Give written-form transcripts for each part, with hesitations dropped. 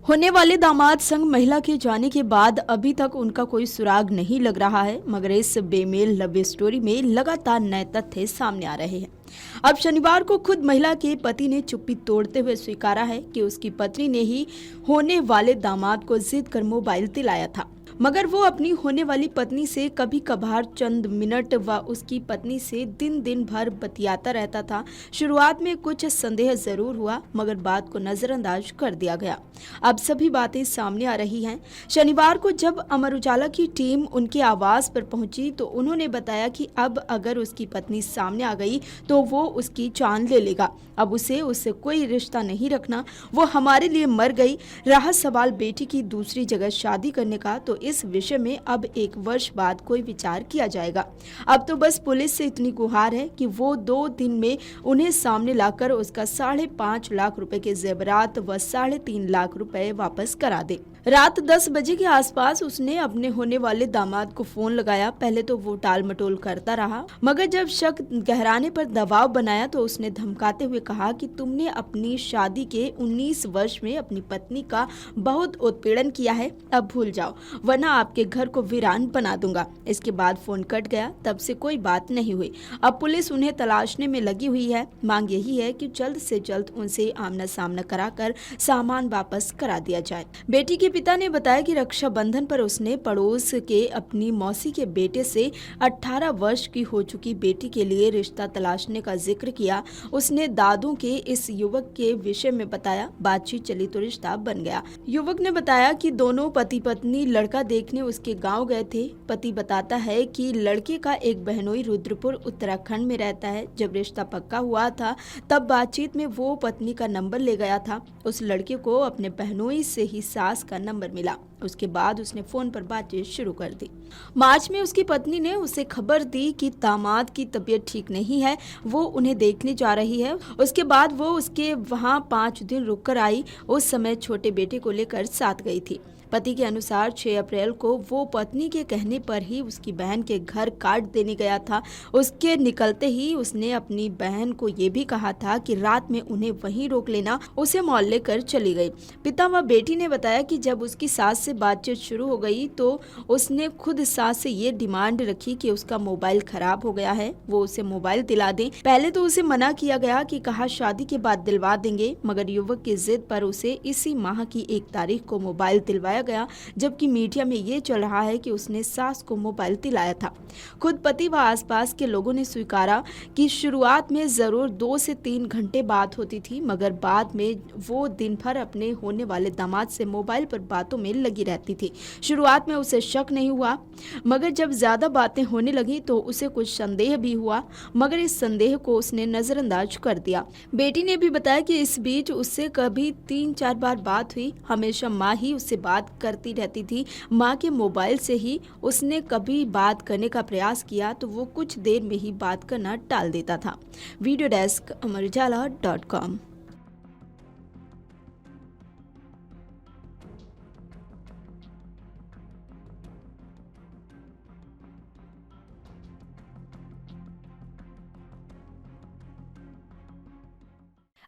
होने वाले दामाद संग महिला के जाने के बाद अभी तक उनका कोई सुराग नहीं लग रहा है, मगर इस बेमेल लव स्टोरी में लगातार नए तथ्य सामने आ रहे हैं। अब शनिवार को खुद महिला के पति ने चुप्पी तोड़ते हुए स्वीकारा है कि उसकी पत्नी ने ही होने वाले दामाद को जिद कर मोबाइल दिलाया था, मगर वो अपनी होने वाली पत्नी से कभी कभार चंद मिनट व उसकी पत्नी से दिन भर बतियाता रहता था। शुरुआत में कुछ संदेह जरूर हुआ, मगर बात को नजरअंदाज कर दिया गया। अब सभी बातें सामने आ रही हैं। शनिवार को जब अमर उजाला की टीम उनके आवास पर पहुंची तो उन्होंने बताया कि अब अगर उसकी पत्नी सामने आ गई तो वो उसकी जान ले लेगा। अब उससे कोई रिश्ता नहीं रखना, वो हमारे लिए मर गई। रहा सवाल बेटी की दूसरी जगह शादी करने का, तो इस विषय में अब 1 वर्ष बाद कोई विचार किया जाएगा। अब तो बस पुलिस से इतनी गुहार है कि वो 2 दिन में उन्हें सामने लाकर उसका 5.5 लाख रुपए के जेवरात व 3.5 लाख रुपए वापस करा दे। रात 10 बजे के आसपास उसने अपने होने वाले दामाद को फोन लगाया। पहले तो वो टाल मटोल करता रहा, मगर जब शक गहराने पर दबाव बनाया तो उसने धमकाते हुए कहा कि तुमने अपनी शादी के 19 वर्ष में अपनी पत्नी का बहुत उत्पीड़न किया है, अब भूल जाओ वरना आपके घर को वीरान बना दूंगा। इसके बाद फोन कट गया। तब से कोई बात नहीं हुई। अब पुलिस उन्हें तलाशने में लगी हुई है। मांग यही है कि जल्द से जल्द उनसे आमना सामना कराकर सामान वापस करा दिया जाए। बेटी के पिता ने बताया कि रक्षाबंधन पर उसने पड़ोस के अपनी मौसी के बेटे से 18 वर्ष की हो चुकी बेटी के लिए रिश्ता तलाशने का जिक्र किया। उसने दादू के इस युवक के विषय में बताया। बातचीत चली तो रिश्ता बन गया। युवक ने बताया कि दोनों पति पत्नी लड़का देखने उसके गांव गए थे। पति बताता है कि लड़के का एक बहनोई रुद्रपुर उत्तराखंड में रहता है। जब रिश्ता पक्का हुआ था तब बातचीत में वो पत्नी का नंबर ले गया था। उस लड़के को अपने बहनोई से ही सास का नंबर मिला। उसके बाद उसने फोन पर बातचीत शुरू कर दी। मार्च में उसकी पत्नी ने उसे खबर दी कि दामाद की तबीयत ठीक नहीं है, वो उन्हें देखने जा रही है। उसके बाद वो उसके वहां 5 दिन रुककर आई। उस समय छोटे बेटे को लेकर साथ गई थी। पति के अनुसार 6 अप्रैल को वो पत्नी के कहने पर ही उसकी बहन के घर कार्ड देने गया था। उसके निकलते ही उसने अपनी बहन को ये भी कहा था कि रात में उन्हें वहीं रोक लेना। उसे मॉल लेकर चली गई। पिता व बेटी ने बताया कि जब उसकी सास से बातचीत शुरू हो गई तो उसने खुद सास से ये डिमांड रखी कि उसका मोबाइल खराब हो गया है, वो उसे मोबाइल दिला दें। पहले तो उसे मना किया गया कि कहा शादी के बाद दिलवा देंगे, मगर युवक की जिद पर उसे इसी माह की 1 तारीख को मोबाइल दिलवाया गया, जबकि मीडिया में ये चल रहा है कि उसने सास को मोबाइल दिलाया था। खुद पति व आसपास के लोगों ने स्वीकारा कि शुरुआत में जरूर 2 से 3 घंटे बात होती थी, मगर बाद में वो दिन भर अपने होने वाले दामाद से मोबाइल पर बातों में लगी रहती थी। शुरुआत में उसे शक नहीं हुआ, मगर जब ज्यादा बातें होने लगी तो उसे कुछ संदेह भी हुआ, मगर इस संदेह को उसने नजरअंदाज कर दिया। बेटी ने भी बताया कि इस बीच उससे कभी 3-4 बार बात हुई। हमेशा माँ ही उससे बात करती रहती थी। माँ के मोबाइल से ही उसने कभी बात करने का प्रयास किया तो वो कुछ देर में ही बात करना टाल देता था। Video desk amarujala.com।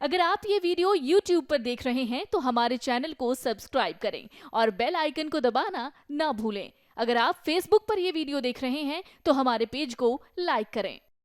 अगर आप ये वीडियो YouTube पर देख रहे हैं तो हमारे चैनल को सब्सक्राइब करें और बेल आइकन को दबाना ना भूलें। अगर आप Facebook पर ये वीडियो देख रहे हैं तो हमारे पेज को लाइक करें।